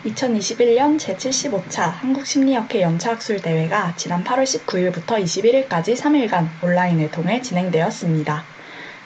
2021년 제75차 한국심리학회 연차학술대회가 지난 8월 19일부터 21일까지 3일간 온라인을 통해 진행되었습니다.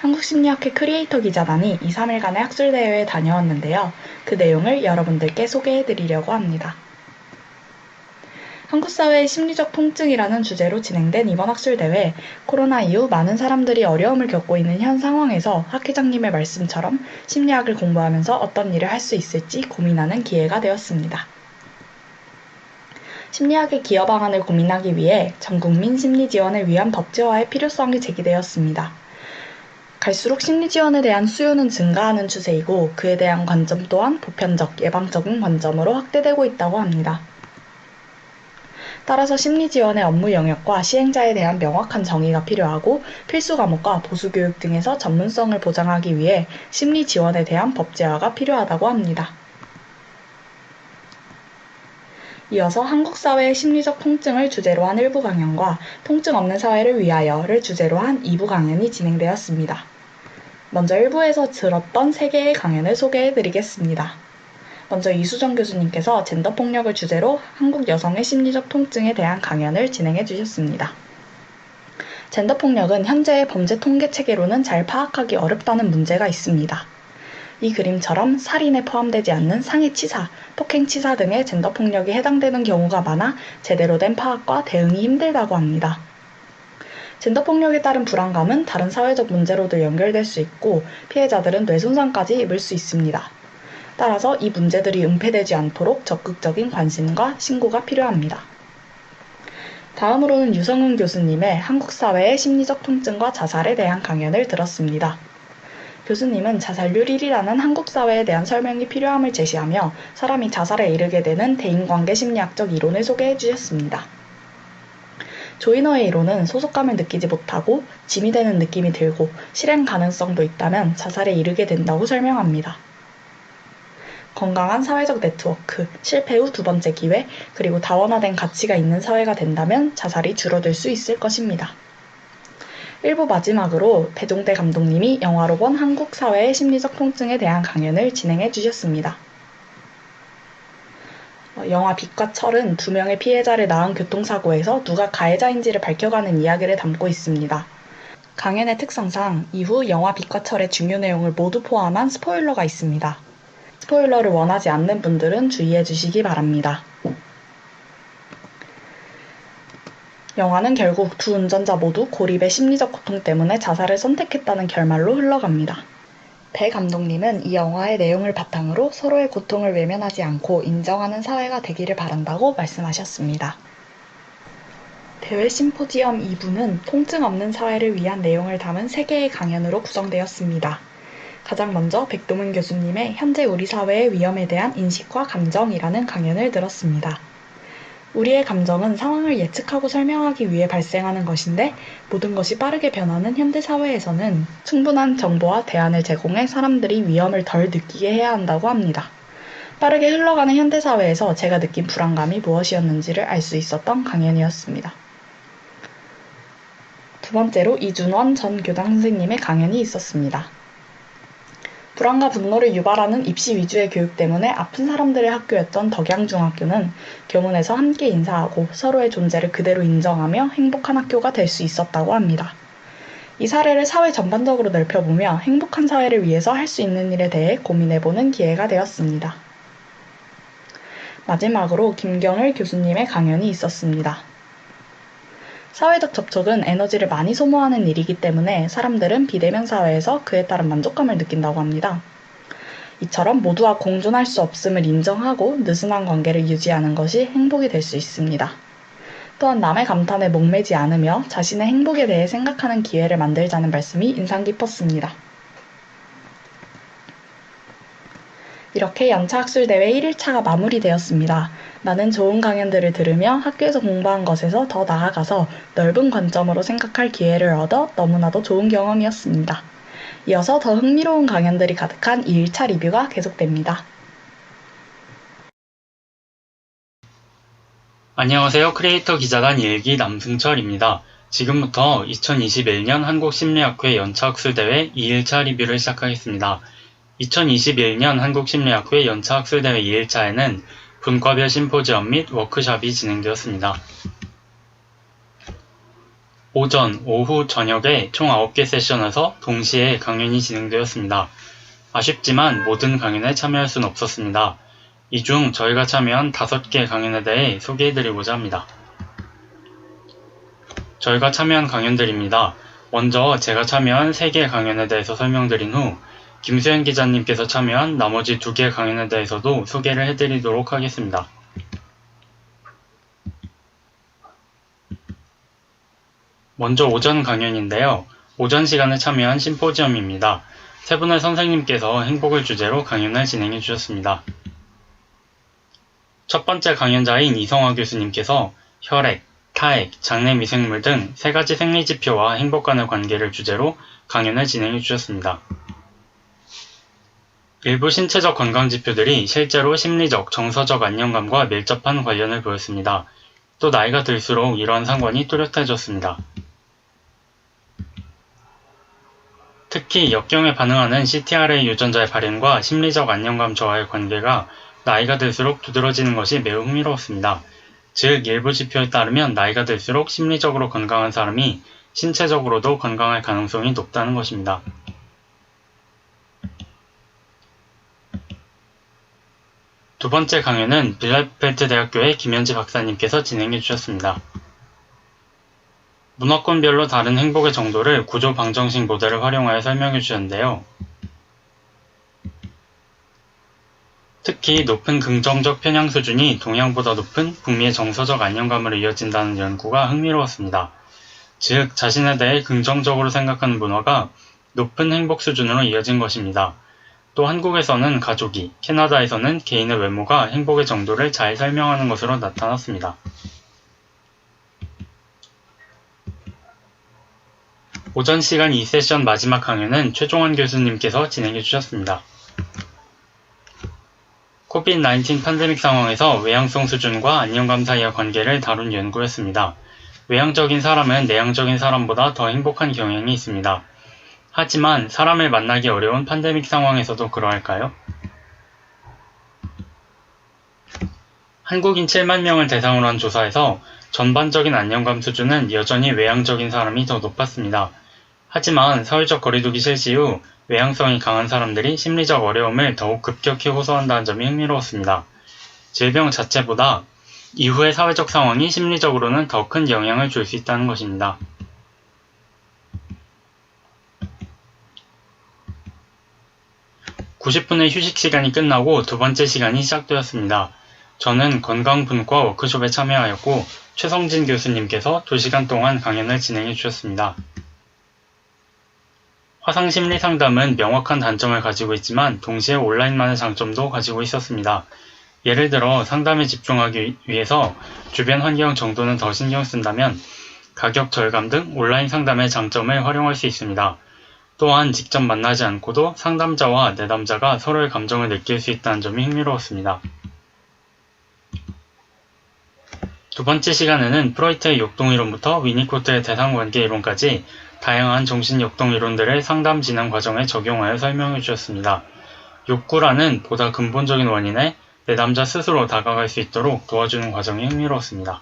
한국심리학회 크리에이터 기자단이 이 3일간의 학술대회에 다녀왔는데요. 그 내용을 여러분들께 소개해드리려고 합니다. 한국사회의 심리적 통증이라는 주제로 진행된 이번 학술대회, 코로나 이후 많은 사람들이 어려움을 겪고 있는 현 상황에서 학 회장님의 말씀처럼 심리학을 공부하면서 어떤 일을 할 수 있을지 고민하는 기회가 되었습니다. 심리학의 기여 방안을 고민하기 위해 전국민 심리 지원을 위한 법제화의 필요성이 제기되었습니다. 갈수록 심리 지원에 대한 수요는 증가하는 추세이고 그에 대한 관점 또한 보편적, 예방적인 관점으로 확대되고 있다고 합니다. 따라서 심리 지원의 업무 영역과 시행자에 대한 명확한 정의가 필요하고 필수 과목과 보수 교육 등에서 전문성을 보장하기 위해 심리 지원에 대한 법제화가 필요하다고 합니다. 이어서 한국 사회의 심리적 통증을 주제로 한 1부 강연과 통증 없는 사회를 위하여를 주제로 한 2부 강연이 진행되었습니다. 먼저 1부에서 들었던 3개의 강연을 소개해드리겠습니다. 먼저 이수정 교수님께서 젠더폭력을 주제로 한국 여성의 심리적 통증에 대한 강연을 진행해 주셨습니다. 젠더폭력은 현재의 범죄 통계 체계로는 잘 파악하기 어렵다는 문제가 있습니다. 이 그림처럼 살인에 포함되지 않는 상해치사, 폭행치사 등의 젠더폭력이 해당되는 경우가 많아 제대로 된 파악과 대응이 힘들다고 합니다. 젠더폭력에 따른 불안감은 다른 사회적 문제로도 연결될 수 있고 피해자들은 뇌손상까지 입을 수 있습니다. 따라서 이 문제들이 은폐되지 않도록 적극적인 관심과 신고가 필요합니다. 다음으로는 유성은 교수님의 한국 사회의 심리적 통증과 자살에 대한 강연을 들었습니다. 교수님은 자살률 1위라는 한국 사회에 대한 설명이 필요함을 제시하며 사람이 자살에 이르게 되는 대인관계 심리학적 이론을 소개해 주셨습니다. 조이너의 이론은 소속감을 느끼지 못하고 짐이 되는 느낌이 들고 실행 가능성도 있다면 자살에 이르게 된다고 설명합니다. 건강한 사회적 네트워크, 실패 후 2번째 기회, 그리고 다원화된 가치가 있는 사회가 된다면 자살이 줄어들 수 있을 것입니다. 1부 마지막으로 배종대 감독님이 영화로 본 한국 사회의 심리적 통증에 대한 강연을 진행해 주셨습니다. 영화 빛과 철은 2명의 피해자를 낳은 교통사고에서 누가 가해자인지를 밝혀가는 이야기를 담고 있습니다. 강연의 특성상 이후 영화 빛과 철의 중요 내용을 모두 포함한 스포일러가 있습니다. 스포일러를 원하지 않는 분들은 주의해 주시기 바랍니다. 영화는 결국 두 운전자 모두 고립의 심리적 고통 때문에 자살을 선택했다는 결말로 흘러갑니다. 배 감독님은 이 영화의 내용을 바탕으로 서로의 고통을 외면하지 않고 인정하는 사회가 되기를 바란다고 말씀하셨습니다. 대외 심포지엄 2부는 통증 없는 사회를 위한 내용을 담은 3개의 강연으로 구성되었습니다. 가장 먼저 백도문 교수님의 현재 우리 사회의 위험에 대한 인식과 감정이라는 강연을 들었습니다. 우리의 감정은 상황을 예측하고 설명하기 위해 발생하는 것인데 모든 것이 빠르게 변하는 현대사회에서는 충분한 정보와 대안을 제공해 사람들이 위험을 덜 느끼게 해야 한다고 합니다. 빠르게 흘러가는 현대사회에서 제가 느낀 불안감이 무엇이었는지를 알 수 있었던 강연이었습니다. 두 번째로 이준원 전 교장 선생님의 강연이 있었습니다. 불안과 분노를 유발하는 입시 위주의 교육 때문에 아픈 사람들의 학교였던 덕양중학교는 교문에서 함께 인사하고 서로의 존재를 그대로 인정하며 행복한 학교가 될 수 있었다고 합니다. 이 사례를 사회 전반적으로 넓혀보며 행복한 사회를 위해서 할 수 있는 일에 대해 고민해보는 기회가 되었습니다. 마지막으로 김경을 교수님의 강연이 있었습니다. 사회적 접촉은 에너지를 많이 소모하는 일이기 때문에 사람들은 비대면 사회에서 그에 따른 만족감을 느낀다고 합니다. 이처럼 모두와 공존할 수 없음을 인정하고 느슨한 관계를 유지하는 것이 행복이 될 수 있습니다. 또한 남의 감탄에 목매지 않으며 자신의 행복에 대해 생각하는 기회를 만들자는 말씀이 인상 깊었습니다. 이렇게 연차학술대회 1일차가 마무리되었습니다. 많은 좋은 강연들을 들으며 학교에서 공부한 것에서 더 나아가서 넓은 관점으로 생각할 기회를 얻어 너무나도 좋은 경험이었습니다. 이어서 더 흥미로운 강연들이 가득한 2일차 리뷰가 계속됩니다. 안녕하세요. 크리에이터 기자단 1기 남승철입니다. 지금부터 2021년 한국심리학회 연차학술대회 2일차 리뷰를 시작하겠습니다. 2021년 한국심리학회 연차학술대회 2일차에는 분과별 심포지엄 및 워크숍이 진행되었습니다. 오전, 오후, 저녁에 총 9개 세션에서 동시에 강연이 진행되었습니다. 아쉽지만 모든 강연에 참여할 수는 없었습니다. 이 중 저희가 참여한 5개 강연에 대해 소개해드리고자 합니다. 저희가 참여한 강연들입니다. 먼저 제가 참여한 3개 강연에 대해서 설명드린 후 김수현 기자님께서 참여한 나머지 2개 강연에 대해서도 소개를 해드리도록 하겠습니다. 먼저 오전 강연인데요. 오전 시간에 참여한 심포지엄입니다. 3분의 선생님께서 행복을 주제로 강연을 진행해 주셨습니다. 첫 번째 강연자인 이성화 교수님께서 혈액, 타액, 장내 미생물 등 3가지 생리지표와 행복 간의 관계를 주제로 강연을 진행해 주셨습니다. 일부 신체적 건강지표들이 실제로 심리적, 정서적 안정감과 밀접한 관련을 보였습니다. 또 나이가 들수록 이러한 상관이 뚜렷해졌습니다. 특히 역경에 반응하는 CTRA 유전자의 발현과 심리적 안정감 저하의 관계가 나이가 들수록 두드러지는 것이 매우 흥미로웠습니다. 즉, 일부 지표에 따르면 나이가 들수록 심리적으로 건강한 사람이 신체적으로도 건강할 가능성이 높다는 것입니다. 두 번째 강연은 빌라펠트 대학교의 김현지 박사님께서 진행해 주셨습니다. 문화권별로 다른 행복의 정도를 구조 방정식 모델을 활용하여 설명해 주셨는데요. 특히 높은 긍정적 편향 수준이 동양보다 높은 북미의 정서적 안정감으로 이어진다는 연구가 흥미로웠습니다. 즉, 자신에 대해 긍정적으로 생각하는 문화가 높은 행복 수준으로 이어진 것입니다. 또 한국에서는 가족이, 캐나다에서는 개인의 외모가 행복의 정도를 잘 설명하는 것으로 나타났습니다. 오전 시간 2세션 마지막 강연은 최종원 교수님께서 진행해 주셨습니다. 코비드-19 팬데믹 상황에서 외향성 수준과 안정감 사이의 관계를 다룬 연구였습니다. 외향적인 사람은 내향적인 사람보다 더 행복한 경향이 있습니다. 하지만 사람을 만나기 어려운 팬데믹 상황에서도 그러할까요? 한국인 7만 명을 대상으로 한 조사에서 전반적인 안정감 수준은 여전히 외향적인 사람이 더 높았습니다. 하지만 사회적 거리두기 실시 후 외향성이 강한 사람들이 심리적 어려움을 더욱 급격히 호소한다는 점이 흥미로웠습니다. 질병 자체보다 이후의 사회적 상황이 심리적으로는 더 큰 영향을 줄 수 있다는 것입니다. 90분의 휴식 시간이 끝나고 두 번째 시간이 시작되었습니다. 저는 건강분과 워크숍에 참여하였고 최성진 교수님께서 2시간 동안 강연을 진행해 주셨습니다. 화상심리 상담은 명확한 단점을 가지고 있지만 동시에 온라인만의 장점도 가지고 있었습니다. 예를 들어 상담에 집중하기 위해서 주변 환경 정도는 더 신경 쓴다면 가격 절감 등 온라인 상담의 장점을 활용할 수 있습니다. 또한 직접 만나지 않고도 상담자와 내담자가 서로의 감정을 느낄 수 있다는 점이 흥미로웠습니다. 두 번째 시간에는 프로이트의 역동이론부터 위니코트의 대상관계 이론까지 다양한 정신역동 이론들을 상담 진행 과정에 적용하여 설명해 주셨습니다. 욕구라는 보다 근본적인 원인에 내담자 스스로 다가갈 수 있도록 도와주는 과정이 흥미로웠습니다.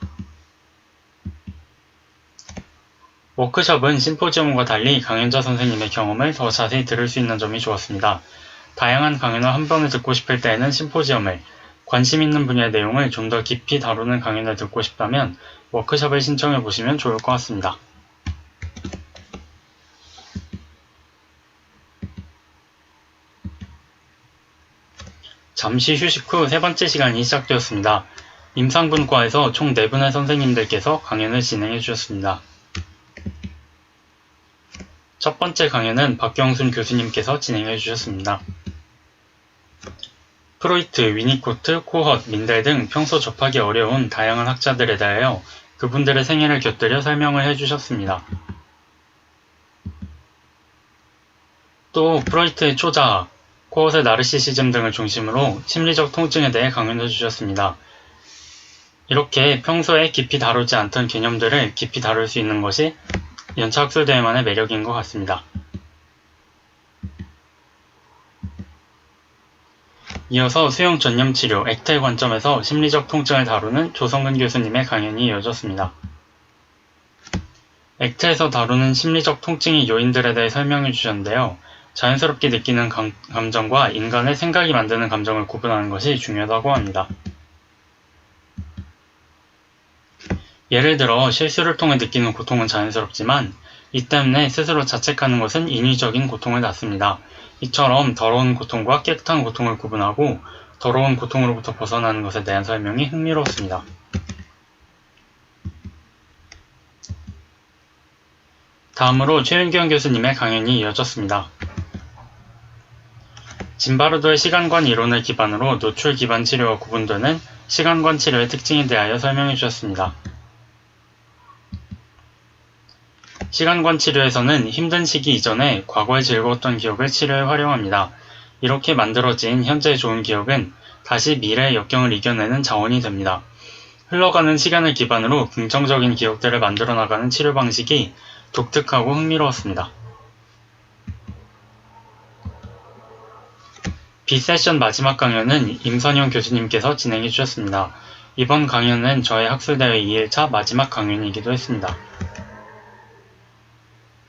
워크숍은 심포지엄과 달리 강연자 선생님의 경험을 더 자세히 들을 수 있는 점이 좋았습니다. 다양한 강연을 한 번에 듣고 싶을 때에는 심포지엄을, 관심 있는 분야의 내용을 좀 더 깊이 다루는 강연을 듣고 싶다면 워크숍을 신청해 보시면 좋을 것 같습니다. 잠시 휴식 후 세 번째 시간이 시작되었습니다. 임상분과에서 총 4분의 선생님들께서 강연을 진행해 주셨습니다. 첫 번째 강연은 박경순 교수님께서 진행해 주셨습니다. 프로이트, 위니코트, 코헛, 민델 등 평소 접하기 어려운 다양한 학자들에 대하여 그분들의 생애를 곁들여 설명을 해주셨습니다. 또 프로이트의 초자아, 코헛의 나르시시즘 등을 중심으로 심리적 통증에 대해 강연해 주셨습니다. 이렇게 평소에 깊이 다루지 않던 개념들을 깊이 다룰 수 있는 것이 연차학술대회만의 매력인 것 같습니다. 이어서 수용 전념 치료, 액텔 관점에서 심리적 통증을 다루는 조성근 교수님의 강연이 이어졌습니다. 액트에서 다루는 심리적 통증의 요인들에 대해 설명해 주셨는데요. 자연스럽게 느끼는 감정과 인간의 생각이 만드는 감정을 구분하는 것이 중요하다고 합니다. 예를 들어 실수를 통해 느끼는 고통은 자연스럽지만 이 때문에 스스로 자책하는 것은 인위적인 고통을 낳습니다. 이처럼 더러운 고통과 깨끗한 고통을 구분하고 더러운 고통으로부터 벗어나는 것에 대한 설명이 흥미로웠습니다. 다음으로 최윤경 교수님의 강연이 이어졌습니다. 진바르도의 시간관 이론을 기반으로 노출 기반 치료와 구분되는 시간관 치료의 특징에 대하여 설명해 주셨습니다. 시간관 치료에서는 힘든 시기 이전에 과거의 즐거웠던 기억을 치료에 활용합니다. 이렇게 만들어진 현재의 좋은 기억은 다시 미래의 역경을 이겨내는 자원이 됩니다. 흘러가는 시간을 기반으로 긍정적인 기억들을 만들어 나가는 치료 방식이 독특하고 흥미로웠습니다. B세션 마지막 강연은 임선영 교수님께서 진행해 주셨습니다. 이번 강연은 저의 학술대회 2일차 마지막 강연이기도 했습니다.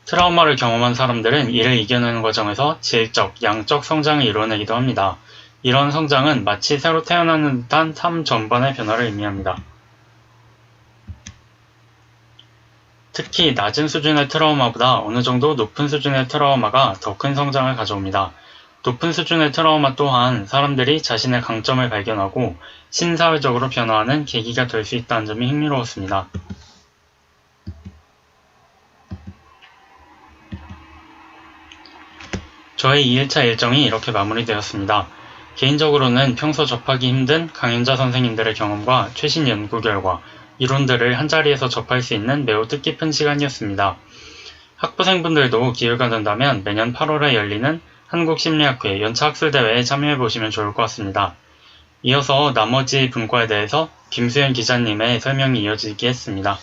트라우마를 경험한 사람들은 이를 이겨내는 과정에서 질적, 양적 성장을 이뤄내기도 합니다. 이런 성장은 마치 새로 태어나는 듯한 삶 전반의 변화를 의미합니다. 특히 낮은 수준의 트라우마보다 어느 정도 높은 수준의 트라우마가 더 큰 성장을 가져옵니다. 높은 수준의 트라우마 또한 사람들이 자신의 강점을 발견하고 신사회적으로 변화하는 계기가 될 수 있다는 점이 흥미로웠습니다. 저의 2일차 일정이 이렇게 마무리되었습니다. 개인적으로는 평소 접하기 힘든 강연자 선생님들의 경험과 최신 연구 결과, 이론들을 한자리에서 접할 수 있는 매우 뜻깊은 시간이었습니다. 학부생분들도 기회가 된다면 매년 8월에 열리는 한국심리학회 연차학술대회에 참여해보시면 좋을 것 같습니다. 이어서 나머지 분과에 대해서 김수현 기자님의 설명이 이어지겠습니다.